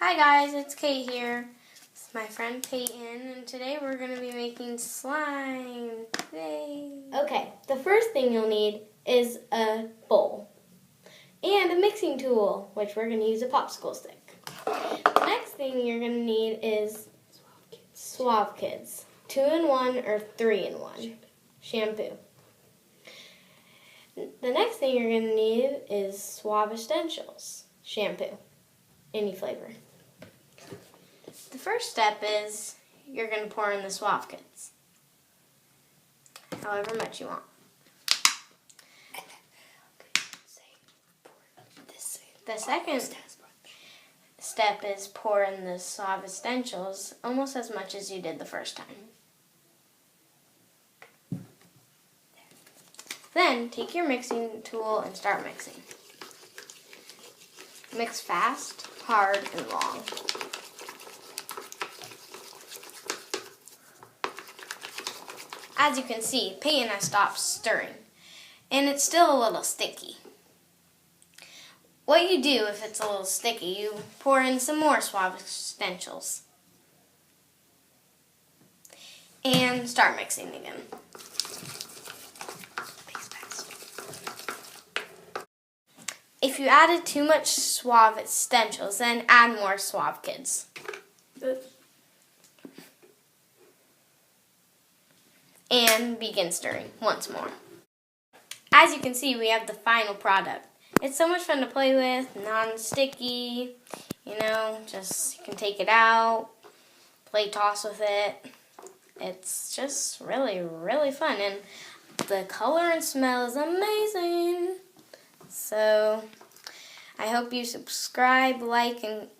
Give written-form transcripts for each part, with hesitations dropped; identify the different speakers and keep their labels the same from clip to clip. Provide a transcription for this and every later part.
Speaker 1: Hi guys, it's Kate here. It's my friend Peyton, and today we're going to be making slime. Yay!
Speaker 2: Okay, the first thing you'll need is a bowl and a mixing tool, which we're going to use a popsicle stick. The next thing you're going to need is Suave Kids, 2-in-1 or 3-in-1 shampoo. The next thing you're going to need is Suave Essentials shampoo, any flavor.
Speaker 1: The first step is you're going to pour in the Suave Kids, however much you want. The second step is pour in the Suave Essentials almost as much as you did the first time. Then take your mixing tool and start mixing. Mix fast, hard, and long. As you can see, Peyton has stopped stirring, and it's still a little sticky. What you do if it's a little sticky, you pour in some more Suave Essentials and start mixing again. If you added too much Suave Essentials, then add more Suave Kids. And begin stirring once more. As you can see, we have the final product. It's so much fun to play with, non-sticky, you can take it out, play toss with it. It's just really, really fun, and the color and smell is amazing. So, I hope you subscribe, like, and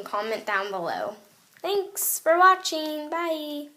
Speaker 1: comment down below. Thanks for watching. Bye.